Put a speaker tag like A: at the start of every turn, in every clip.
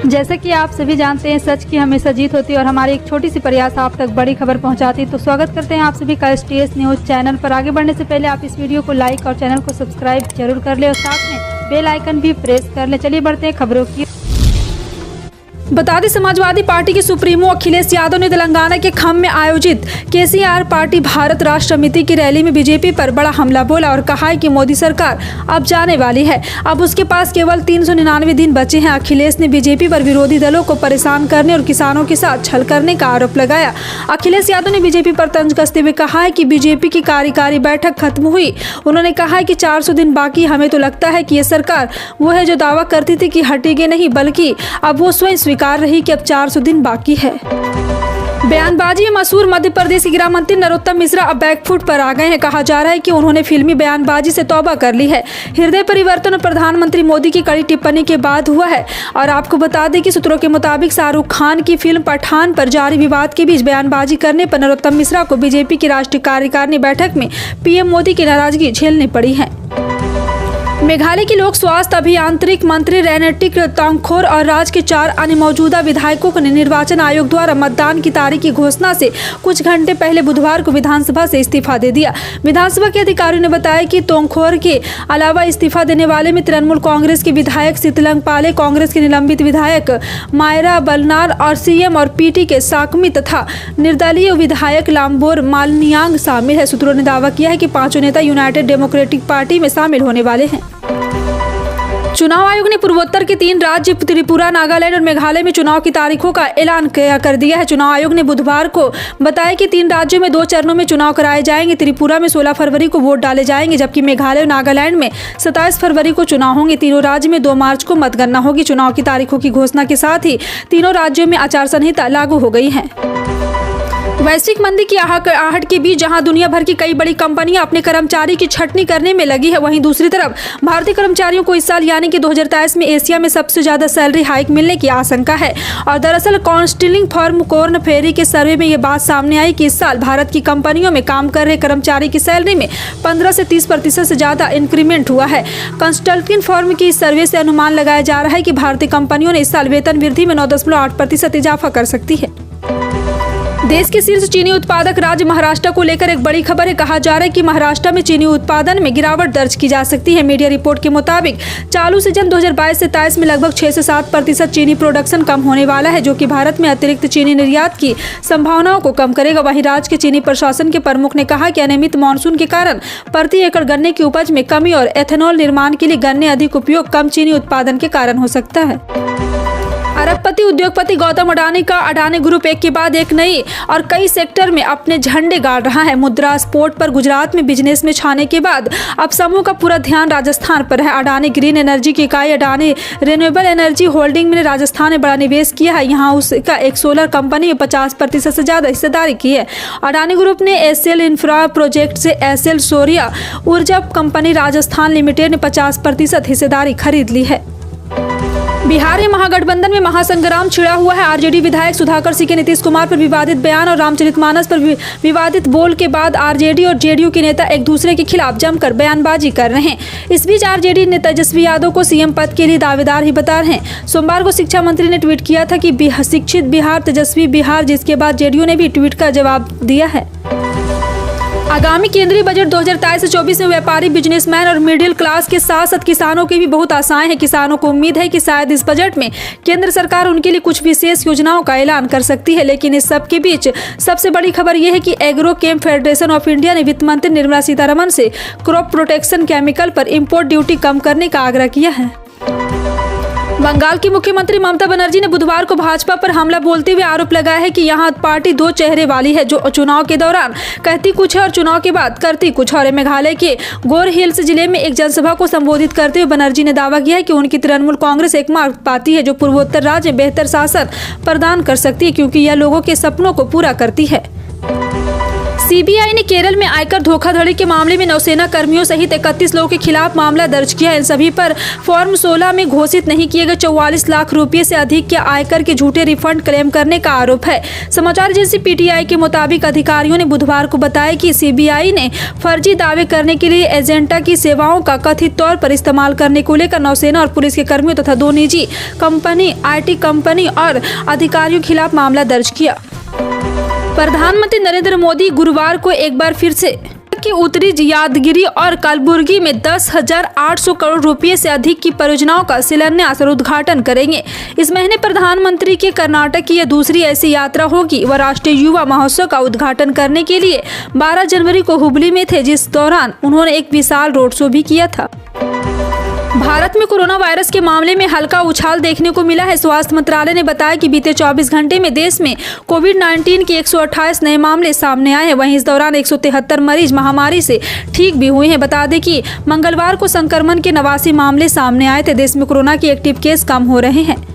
A: जैसा कि आप सभी जानते हैं, सच की हमेशा जीत होती है और हमारी एक छोटी सी प्रयास आप तक बड़ी खबर पहुंचाती है। तो स्वागत करते हैं आप सभी का STS न्यूज़ चैनल पर। आगे बढ़ने से पहले आप इस वीडियो को लाइक और चैनल को सब्सक्राइब जरूर कर ले और साथ में बेल आइकन भी प्रेस कर ले। चलिए बढ़ते हैं खबरों की। बता दें, समाजवादी पार्टी के सुप्रीमो अखिलेश यादव ने तेलंगाना के खम में आयोजित KCR पार्टी भारत राष्ट्र समिति की रैली में बीजेपी पर बड़ा हमला बोला और कहा है कि मोदी सरकार अब जाने वाली है, अब उसके पास केवल 399 दिन बचे हैं। अखिलेश ने बीजेपी पर विरोधी दलों को परेशान करने और किसानों के साथ छल करने का आरोप लगाया। अखिलेश यादव ने बीजेपी पर तंज कसते हुए कहा है कि बीजेपी की कार्यकारी बैठक खत्म हुई। उन्होंने कहा है कि 400 दिन बाकी। हमें तो लगता है कि ये सरकार वो है जो दावा करती थी कि हटेगी नहीं, बल्कि अब वो स्वयं स्वीकार रही कि अब 400 दिन बाकी है। बयानबाजी में मशहूर मध्य प्रदेश के गृह मंत्री नरोत्तम मिश्रा अब बैकफुट पर आ गए हैं। कहा जा रहा है कि उन्होंने फिल्मी बयानबाजी से तौबा कर ली है। हृदय परिवर्तन प्रधानमंत्री मोदी की कड़ी टिप्पणी के बाद हुआ है। और आपको बता दें कि सूत्रों के मुताबिक शाहरुख खान की फिल्म पठान पर जारी विवाद के बीच बयानबाजी करने पर नरोत्तम मिश्रा को बीजेपी की राष्ट्रीय कार्यकारिणी बैठक में PM मोदी की नाराजगी झेलनी पड़ी है। मेघालय की लोक स्वास्थ्य अभियांत्रिक मंत्री रेनेटिक तोंगखोर और राज्य के 4 अन्य मौजूदा विधायकों ने निर्वाचन आयोग द्वारा मतदान की तारीख की घोषणा से कुछ घंटे पहले बुधवार को विधानसभा से इस्तीफा दे दिया। विधानसभा के अधिकारियों ने बताया कि तोंगखोर के अलावा इस्तीफा देने वाले में तृणमूल कांग्रेस के विधायक शीतलंग पाले, कांग्रेस के निलंबित विधायक मायरा बलनार और CM और PT के साकमी तथा निर्दलीय विधायक लाम्बोर मालनियांग शामिल है। सूत्रों ने दावा किया है कि 5 नेता यूनाइटेड डेमोक्रेटिक पार्टी में शामिल होने वाले हैं। चुनाव आयोग ने पूर्वोत्तर के 3 राज्य त्रिपुरा, नागालैंड और मेघालय में चुनाव की तारीखों का ऐलान कर दिया है। चुनाव आयोग ने बुधवार को बताया कि 3 राज्यों में 2 चरणों में चुनाव कराए जाएंगे। त्रिपुरा में 16 फरवरी को वोट डाले जाएंगे, जबकि मेघालय और नागालैंड में 27 फरवरी को चुनाव होंगे। तीनों राज्य में 2 मार्च को मतगणना होगी। चुनाव की तारीखों की घोषणा के साथ ही तीनों राज्यों में आचार संहिता लागू हो गई है। वैश्विक मंदी की आहट के बीच जहां दुनिया भर की कई बड़ी कंपनियां अपने कर्मचारी की छटनी करने में लगी है, वहीं दूसरी तरफ भारतीय कर्मचारियों को इस साल यानी कि 2023 में एशिया में सबसे ज्यादा सैलरी हाइक मिलने की आशंका है। और दरअसल काउंसलिंग फर्म कॉर्न फेरी के सर्वे में ये बात सामने आई कि इस साल भारत की कंपनियों में काम कर रहे कर्मचारी की सैलरी में 15 से 30% से ज्यादा इंक्रीमेंट हुआ है। कंसल्टिंग फर्म की इस सर्वे से अनुमान लगाया जा रहा है कि भारतीय कंपनियों ने इस साल वेतन वृद्धि में 9.8% इजाफा कर सकती है। देश के शीर्ष चीनी उत्पादक राज्य महाराष्ट्र को लेकर एक बड़ी खबर है। कहा जा रहा है कि महाराष्ट्र में चीनी उत्पादन में गिरावट दर्ज की जा सकती है। मीडिया रिपोर्ट के मुताबिक चालू सीजन 2022 से 23 में लगभग 6 से 7% चीनी प्रोडक्शन कम होने वाला है, जो कि भारत में अतिरिक्त चीनी निर्यात की संभावनाओं को कम करेगा। वहीं राज्य के चीनी प्रशासन के प्रमुख ने कहा कि अनियमित मानसून के कारण प्रति एकड़ गन्ने की उपज में कमी और एथेनॉल निर्माण के लिए गन्ने अधिक उपयोग कम चीनी उत्पादन के कारण हो सकता है। अरबपति उद्योगपति गौतम अडानी का अडानी ग्रुप एक के बाद एक नई और कई सेक्टर में अपने झंडे गाड़ रहा है। मुद्रा स्पोर्ट पर गुजरात में बिजनेस में छाने के बाद अब समूह का पूरा ध्यान राजस्थान पर है। अडानी ग्रीन एनर्जी की इकाई अडानी रिन्यूएबल एनर्जी होल्डिंग में राजस्थान में बड़ा निवेश किया है। यहाँ उसका एक सोलर कंपनी में 50% से ज्यादा हिस्सेदारी की है। अडानी ग्रुप ने एसएल इंफ्रा प्रोजेक्ट से एसएल सौर्य ऊर्जा कंपनी राजस्थान लिमिटेड ने 50% हिस्सेदारी खरीद ली है। बिहार में महागठबंधन में महासंग्राम छिड़ा हुआ है। आरजेडी विधायक सुधाकर सिंह के नीतीश कुमार पर विवादित बयान और रामचरितमानस पर विवादित बोल के बाद आरजेडी और जेडीयू के नेता एक दूसरे के खिलाफ जमकर बयानबाजी कर रहे हैं। इस बीच आरजेडी ने तेजस्वी यादव को CM पद के लिए दावेदार ही बता रहे हैं। सोमवार को शिक्षा मंत्री ने ट्वीट किया था कि शिक्षित बिहार तेजस्वी बिहार, जिसके बाद जेडीयू ने भी ट्वीट का जवाब दिया है। आगामी केंद्रीय बजट 2023 से 24 में व्यापारी, बिजनेसमैन और मिडिल क्लास के साथ साथ किसानों की भी बहुत आशाएं हैं। किसानों को उम्मीद है कि शायद इस बजट में केंद्र सरकार उनके लिए कुछ विशेष योजनाओं का ऐलान कर सकती है। लेकिन इस सब के बीच सबसे बड़ी खबर यह है कि agro came federation of India ने वित्त मंत्री निर्मला सीतारमण से क्रॉप प्रोटेक्शन केमिकल पर इम्पोर्ट ड्यूटी कम करने का आग्रह किया है। बंगाल की मुख्यमंत्री ममता बनर्जी ने बुधवार को भाजपा पर हमला बोलते हुए आरोप लगाया है कि यहां पार्टी 2 चेहरे वाली है, जो चुनाव के दौरान कहती कुछ है और चुनाव के बाद करती कुछ और। मेघालय के गोर हिल्स जिले में एक जनसभा को संबोधित करते हुए बनर्जी ने दावा किया है कि उनकी तृणमूल कांग्रेस एकमात्र पार्टी है जो पूर्वोत्तर राज्य में बेहतर शासन प्रदान कर सकती है, क्योंकि यह लोगों के सपनों को पूरा करती है। सीबीआई ने केरल में आयकर धोखाधड़ी के मामले में नौसेना कर्मियों सहित 31 लोगों के खिलाफ मामला दर्ज किया है। इन सभी पर फॉर्म 16 में घोषित नहीं किए गए 44 लाख रुपए से अधिक के आयकर के झूठे रिफंड क्लेम करने का आरोप है। समाचार एजेंसी पीटीआई के मुताबिक अधिकारियों ने बुधवार को बताया कि सीबीआई ने फर्जी दावे करने के लिए एजेंटा की सेवाओं का कथित तौर पर इस्तेमाल करने को लेकर नौसेना और पुलिस के कर्मियों तथा 2 निजी कंपनी, आईटी कंपनी और अधिकारियों के खिलाफ मामला दर्ज किया। प्रधानमंत्री नरेंद्र मोदी गुरुवार को एक बार फिर से की उत्तरी यादगिरी और कलबुर्गी में 10,800 करोड़ रुपए से अधिक की परियोजनाओं का शिलान्यास और उद्घाटन करेंगे। इस महीने प्रधानमंत्री के कर्नाटक की यह दूसरी ऐसी यात्रा होगी। वह राष्ट्रीय युवा महोत्सव का उद्घाटन करने के लिए 12 जनवरी को हुबली में थे, जिस दौरान उन्होंने एक विशाल रोड शो भी किया था। भारत में कोरोना वायरस के मामले में हल्का उछाल देखने को मिला है। स्वास्थ्य मंत्रालय ने बताया कि बीते 24 घंटे में देश में कोविड-19 के 128 नए मामले सामने आए हैं। वहीं इस दौरान 173 मरीज महामारी से ठीक भी हुए हैं। बता दें कि मंगलवार को संक्रमण के 89 मामले सामने आए थे। देश में कोरोना के एक्टिव केस कम हो रहे हैं।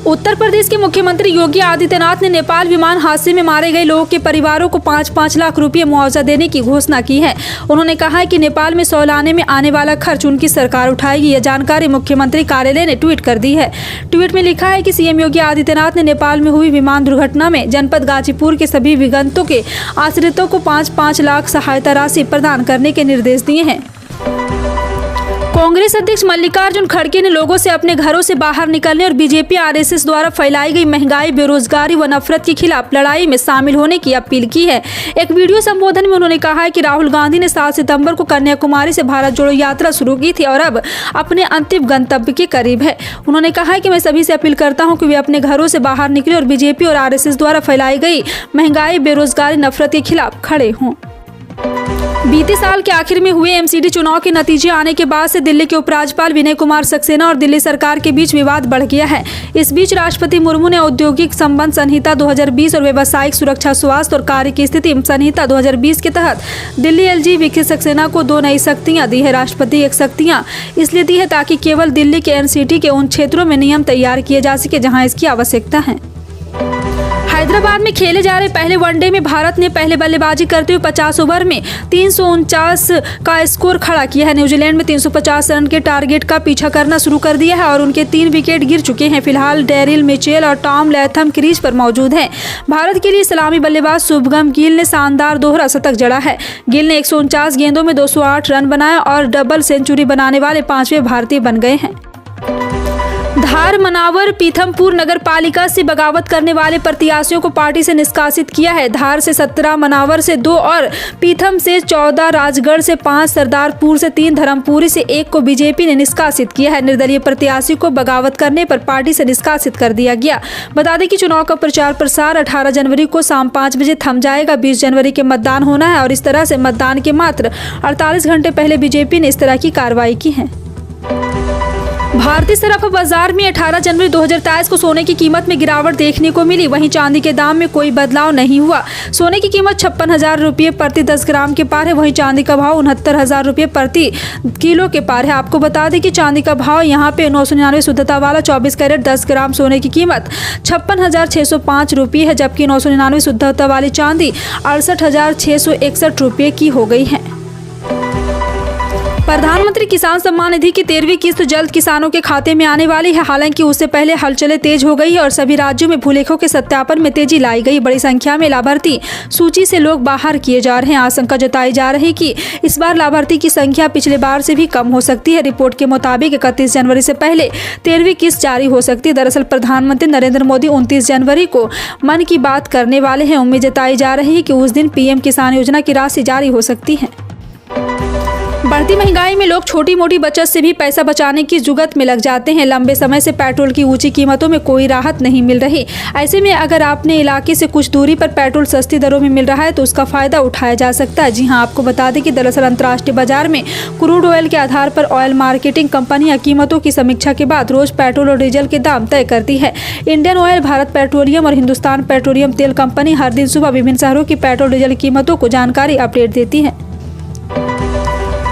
A: उत्तर प्रदेश के मुख्यमंत्री योगी आदित्यनाथ ने नेपाल विमान हादसे में मारे गए लोगों के परिवारों को 5-5 लाख रुपए मुआवजा देने की घोषणा की है। उन्होंने कहा है कि नेपाल में 100 लाने में आने वाला खर्च उनकी सरकार उठाएगी। यह जानकारी मुख्यमंत्री कार्यालय ने ट्वीट कर दी है। ट्वीट में लिखा है कि सीएम योगी आदित्यनाथ ने नेपाल में हुई विमान दुर्घटना में जनपद गाजीपुर के सभी विगतों के आश्रितों को 5-5 लाख सहायता राशि प्रदान करने के निर्देश दिए हैं। कांग्रेस अध्यक्ष मल्लिकार्जुन खड़गे ने लोगों से अपने घरों से बाहर निकलने और बीजेपी आरएसएस द्वारा फैलाई गई महंगाई, बेरोजगारी व नफरत के खिलाफ लड़ाई में शामिल होने की अपील की है। एक वीडियो संबोधन में उन्होंने कहा है कि राहुल गांधी ने 7 सितंबर को कन्याकुमारी से भारत जोड़ो यात्रा शुरू की थी और अब अपने अंतिम गंतव्य के करीब है। उन्होंने कहा है कि मैं सभी से अपील करता हूँ कि वे अपने घरों से बाहर निकले और बीजेपी और आरएसएस द्वारा फैलाई गई महंगाई, बेरोजगारी, नफरत के खिलाफ खड़े हों। बीते साल के आखिर में हुए एमसीडी चुनाव के नतीजे आने के बाद से दिल्ली के उपराज्यपाल विनय कुमार सक्सेना और दिल्ली सरकार के बीच विवाद बढ़ गया है। इस बीच राष्ट्रपति मुर्मू ने औद्योगिक संबंध संहिता 2020 और व्यावसायिक सुरक्षा, स्वास्थ्य और कार्य की स्थिति संहिता 2020 के तहत दिल्ली एलजी विखे सक्सेना को 2 नई शक्तियां दी है। राष्ट्रपति एक शक्तियां इसलिए दी है ताकि केवल दिल्ली के एनसीटी के उन क्षेत्रों में नियम तैयार किए जा सके जहाँ इसकी आवश्यकता है। हैदराबाद में खेले जा रहे पहले वनडे में भारत ने पहले बल्लेबाजी करते हुए 50 ओवर में 349 का स्कोर खड़ा किया है। न्यूजीलैंड में 350 रन के टारगेट का पीछा करना शुरू कर दिया है और उनके 3 विकेट गिर चुके हैं। फिलहाल डेरिल मिचेल और टॉम लैथम क्रीज पर मौजूद हैं। भारत के लिए सलामी बल्लेबाज शुभमन गिल ने शानदार दोहरा शतक जड़ा है। गिल ने 149 गेंदों में 208 रन बनाए और डबल सेंचुरी बनाने वाले 5वें भारतीय बन गए हैं। धार मनावर पीथमपुर नगर पालिका से बगावत करने वाले प्रत्याशियों को पार्टी से निष्कासित किया है। धार से 17, मनावर से 2 और पीथम से 14, राजगढ़ से 5, सरदारपुर से 3, धर्मपुरी से 1 को बीजेपी ने निष्कासित किया है। निर्दलीय प्रत्याशी को बगावत करने पर पार्टी से निष्कासित कर दिया गया। बता दें कि चुनाव का प्रचार प्रसार 18 जनवरी को शाम 5 बजे थम जाएगा। 20 जनवरी के मतदान होना है और इस तरह से मतदान के मात्र 48 घंटे पहले बीजेपी ने इस तरह की कार्रवाई की है। भारतीय सराफा बाजार में 18 जनवरी 2023 को सोने की कीमत में गिरावट देखने को मिली। वहीं चांदी के दाम में कोई बदलाव नहीं हुआ। सोने की कीमत 56,000 रुपये प्रति 10 ग्राम के पार है। वहीं चांदी का भाव 69,000 रुपये प्रति किलो के पार है। आपको बता दें कि चांदी का भाव यहाँ पे 999 शुद्धता वाला 24 कैरेट 10 ग्राम सोने की कीमत 56,605 रुपये है, जबकि 999 शुद्धता वाली चांदी 68,661 रुपये की हो गई है। प्रधानमंत्री किसान सम्मान निधि की 13वीं किस्त जल्द किसानों के खाते में आने वाली है। हालांकि उससे पहले हलचलें तेज हो गई है और सभी राज्यों में भूलेखों के सत्यापन में तेजी लाई गई। बड़ी संख्या में लाभार्थी सूची से लोग बाहर किए जा रहे हैं। आशंका जताई जा रही कि इस बार लाभार्थी की संख्या पिछले बार से भी कम हो सकती है। रिपोर्ट के मुताबिक 31 जनवरी से पहले 13वीं किस्त जारी हो सकती है। दरअसल प्रधानमंत्री नरेंद्र मोदी 29 जनवरी को मन की बात करने वाले हैं। उम्मीद जताई जा रही है कि उस दिन पीएम किसान योजना की राशि जारी हो सकती है। बढ़ती महंगाई में लोग छोटी मोटी बचत से भी पैसा बचाने की जुगत में लग जाते हैं। लंबे समय से पेट्रोल की ऊंची कीमतों में कोई राहत नहीं मिल रही। ऐसे में अगर अपने इलाके से कुछ दूरी पर पेट्रोल सस्ती दरों में मिल रहा है तो उसका फायदा उठाया जा सकता है। जी हां, आपको बता दें कि दरअसल अंतर्राष्ट्रीय बाजार में क्रूड ऑयल के आधार पर ऑयल मार्केटिंग कंपनियां कीमतों की समीक्षा के बाद रोज पेट्रोल और डीजल के दाम तय करती है। इंडियन ऑयल, भारत पेट्रोलियम और हिंदुस्तान पेट्रोलियम तेल कंपनी हर दिन सुबह विभिन्न शहरों की पेट्रोल डीजल कीमतों को जानकारी अपडेट देती है।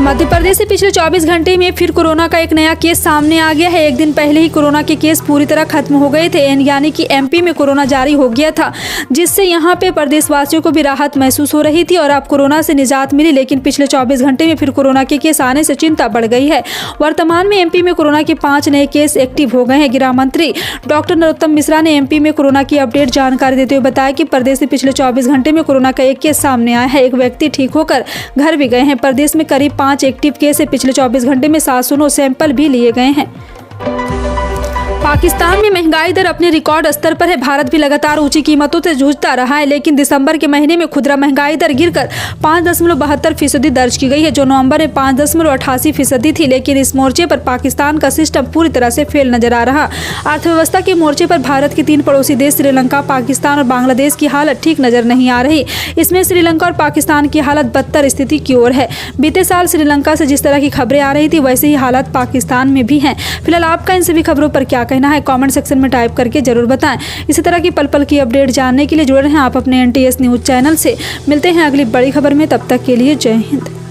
A: मध्य प्रदेश से पिछले 24 घंटे में फिर कोरोना का एक नया केस सामने आ गया है। एक दिन पहले ही कोरोना के केस पूरी तरह खत्म हो गए थे, यानी कि एमपी में कोरोना जारी हो गया था, जिससे यहां पे प्रदेशवासियों को भी राहत महसूस हो रही थी और अब कोरोना से निजात मिली। लेकिन पिछले 24 घंटे में फिर कोरोना के केस आने से चिंता बढ़ गई है। वर्तमान में एमपी में कोरोना के 5 नए केस एक्टिव हो गए हैं। गृह मंत्री डॉक्टर नरोत्तम मिश्रा ने एमपी में कोरोना की अपडेट जानकारी देते हुए बताया कि प्रदेश में पिछले 24 घंटे में कोरोना का एक केस सामने आया है। एक व्यक्ति ठीक होकर घर भी गए हैं। प्रदेश में करीब 5 एक्टिव केस है। पिछले 24 घंटे में 709 सैंपल भी लिए गए हैं। पाकिस्तान में महंगाई दर अपने रिकॉर्ड स्तर पर है। भारत भी लगातार ऊंची कीमतों से जूझता रहा है, लेकिन दिसंबर के महीने में खुदरा महंगाई दर गिरकर 5.72% दर्ज की गई है, जो नवंबर में 5.88% थी। लेकिन इस मोर्चे पर पाकिस्तान का सिस्टम पूरी तरह से फेल नजर आ रहा। अर्थव्यवस्था के मोर्चे पर भारत के 3 पड़ोसी देश श्रीलंका, पाकिस्तान और बांग्लादेश की हालत ठीक नजर नहीं आ रही। इसमें श्रीलंका और पाकिस्तान की हालत बदतर स्थिति की ओर है। बीते साल श्रीलंका से जिस तरह की खबरें आ रही थी, वैसे ही हालात पाकिस्तान में भी हैं। फिलहाल आपका इन सभी खबरों पर क्या कहना है, कमेंट सेक्शन में टाइप करके जरूर बताएं। इसी तरह की पल पल की अपडेट जानने के लिए जुड़े रहें आप अपने NTS न्यूज चैनल से। मिलते हैं अगली बड़ी खबर में, तब तक के लिए जय हिंद।